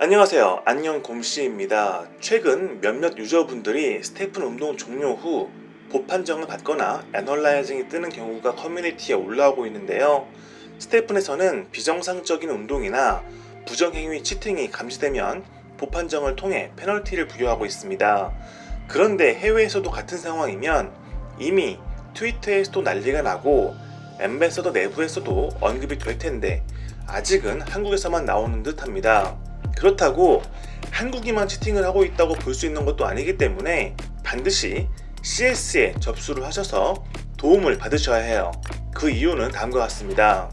안녕하세요. 안녕 곰씨입니다. 최근 몇몇 유저분들이 스테픈 운동 종료 후 봇 판정을 받거나 애널라이징이 뜨는 경우가 커뮤니티에 올라오고 있는데요. 스테픈에서는 비정상적인 운동이나 부정행위 치팅이 감지되면 봇 판정을 통해 페널티를 부여하고 있습니다. 그런데 해외에서도 같은 상황이면 이미 트위터에서도 난리가 나고 엠베서더 내부에서도 언급이 될 텐데 아직은 한국에서만 나오는 듯합니다. 그렇다고 한국이만 치팅을 하고 있다고 볼 수 있는 것도 아니기 때문에 반드시 CS에 접수를 하셔서 도움을 받으셔야 해요. 그 이유는 다음과 같습니다.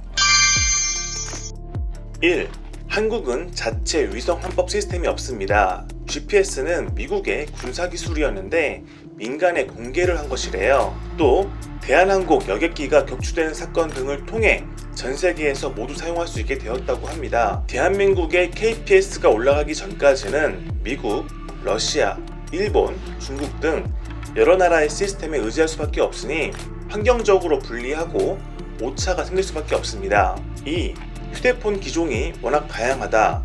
1. 한국은 자체 위성 환법 시스템이 없습니다. GPS는 미국의 군사기술이었는데 민간에 공개를 한 것이래요. 또 대한항공 여객기가 격추되는 사건 등을 통해 전 세계에서 모두 사용할 수 있게 되었다고 합니다. 대한민국의 KPS가 올라가기 전까지는 미국, 러시아, 일본, 중국 등 여러 나라의 시스템에 의지할 수밖에 없으니 환경적으로 불리하고 오차가 생길 수밖에 없습니다. 2. 휴대폰 기종이 워낙 다양하다.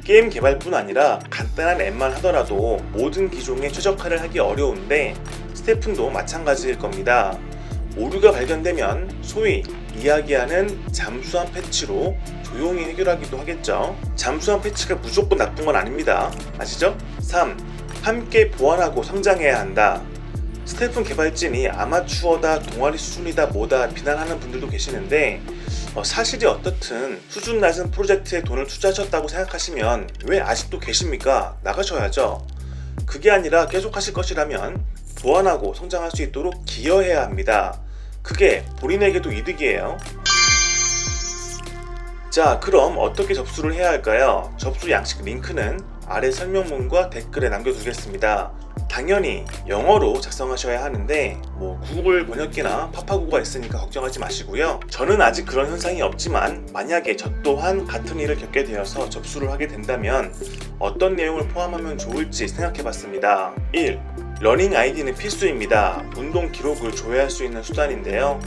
게임 개발뿐 아니라 간단한 앱만 하더라도 모든 기종에 최적화를 하기 어려운데 스테픈도 마찬가지일 겁니다. 오류가 발견되면 소위 이야기하는 잠수함 패치로 조용히 해결하기도 하겠죠. 잠수함 패치가 무조건 나쁜 건 아닙니다. 아시죠? 3. 함께 보완하고 성장해야 한다. 스테픈 개발진이 아마추어다, 동아리 수준이다, 뭐다 비난하는 분들도 계시는데 사실이 어떻든 수준 낮은 프로젝트에 돈을 투자하셨다고 생각하시면 왜 아직도 계십니까? 나가셔야죠. 그게 아니라 계속 하실 것이라면 보완하고 성장할 수 있도록 기여해야 합니다. 그게 본인에게도 이득이에요. 자, 그럼 어떻게 접수를 해야 할까요? 접수 양식 링크는 아래 설명문과 댓글에 남겨두겠습니다. 당연히 영어로 작성하셔야 하는데 구글 번역기나 파파고가 있으니까 걱정하지 마시고요. 저는 아직 그런 현상이 없지만 만약에 저 또한 같은 일을 겪게 되어서 접수를 하게 된다면 어떤 내용을 포함하면 좋을지 생각해봤습니다. 1. 러닝 아이디는 필수입니다. 운동 기록을 조회할 수 있는 수단인데요.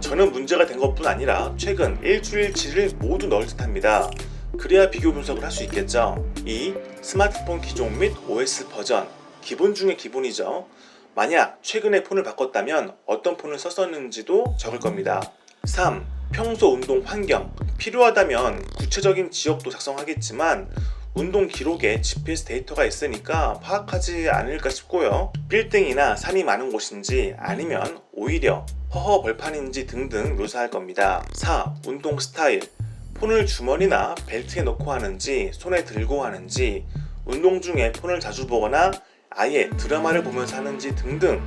저는 문제가 된 것뿐 아니라 최근 일주일치를 모두 넣을 듯합니다. 그래야 비교 분석을 할 수 있겠죠. 2. 스마트폰 기종 및 OS 버전. 기본 중에 기본이죠. 만약 최근에 폰을 바꿨다면 어떤 폰을 썼었는지도 적을 겁니다. 3. 평소 운동 환경. 필요하다면 구체적인 지역도 작성하겠지만 운동 기록에 GPS 데이터가 있으니까 파악하지 않을까 싶고요. 빌딩이나 산이 많은 곳인지 아니면 오히려 허허 벌판인지 등등 묘사할 겁니다. 4. 운동 스타일. 폰을 주머니나 벨트에 넣고 하는지 손에 들고 하는지 운동 중에 폰을 자주 보거나 아예 드라마를 보면서 하는지 등등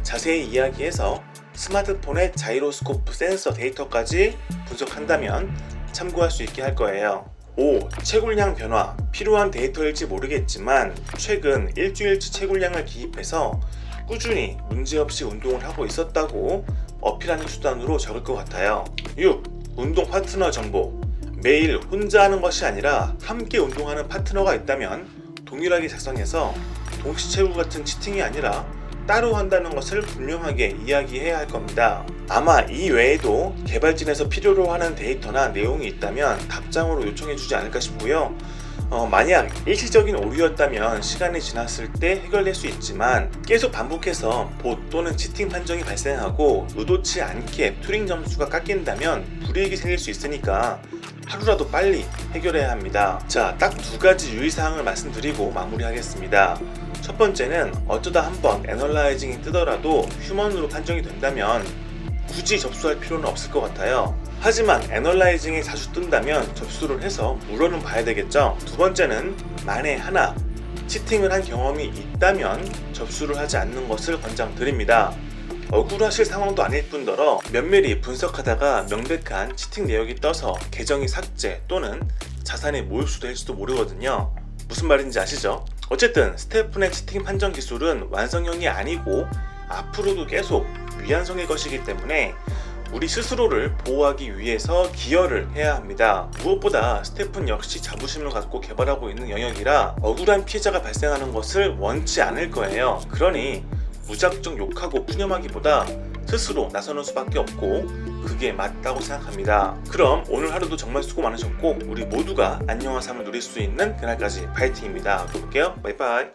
자세히 이야기해서 스마트폰의 자이로스코프 센서 데이터까지 분석한다면 참고할 수 있게 할 거예요. 5. 채굴량 변화. 필요한 데이터일지 모르겠지만 최근 일주일치 채굴량을 기입해서 꾸준히 문제없이 운동을 하고 있었다고 어필하는 수단으로 적을 것 같아요. 6. 운동 파트너 정보. 매일 혼자 하는 것이 아니라 함께 운동하는 파트너가 있다면 동일하게 작성해서 동시채굴 같은 치팅이 아니라 따로 한다는 것을 분명하게 이야기해야 할 겁니다. 아마 이 외에도 개발진에서 필요로 하는 데이터나 내용이 있다면 답장으로 요청해주지 않을까 싶고요. 만약 일시적인 오류였다면 시간이 지났을 때 해결될 수 있지만 계속 반복해서 봇 또는 치팅 판정이 발생하고 의도치 않게 투링 점수가 깎인다면 불이익이 생길 수 있으니까 하루라도 빨리 해결해야 합니다. 자, 딱 두 가지 유의사항을 말씀드리고 마무리하겠습니다. 첫 번째는 어쩌다 한번 애널라이징이 뜨더라도 휴먼으로 판정이 된다면 굳이 접수할 필요는 없을 것 같아요. 하지만 애널라이징이 자주 뜬다면 접수를 해서 물어는 봐야 되겠죠. 두 번째는 만에 하나 치팅을 한 경험이 있다면 접수를 하지 않는 것을 권장드립니다. 억울하실 상황도 아닐 뿐더러 면밀히 분석하다가 명백한 치팅 내역이 떠서 계정이 삭제 또는 자산이 몰수될지도 모르거든요. 무슨 말인지 아시죠? 어쨌든 스테픈의 치팅 판정 기술은 완성형이 아니고 앞으로도 계속 미완성일 것이기 때문에 우리 스스로를 보호하기 위해서 기여를 해야 합니다. 무엇보다 스테픈 역시 자부심을 갖고 개발하고 있는 영역이라 억울한 피해자가 발생하는 것을 원치 않을 거예요. 그러니 무작정 욕하고 푸념하기보다 스스로 나서는 수밖에 없고 그게 맞다고 생각합니다. 그럼 오늘 하루도 정말 수고 많으셨고 우리 모두가 안녕한 삶을 누릴 수 있는 그날까지 파이팅입니다. 또 볼게요. 바이바이.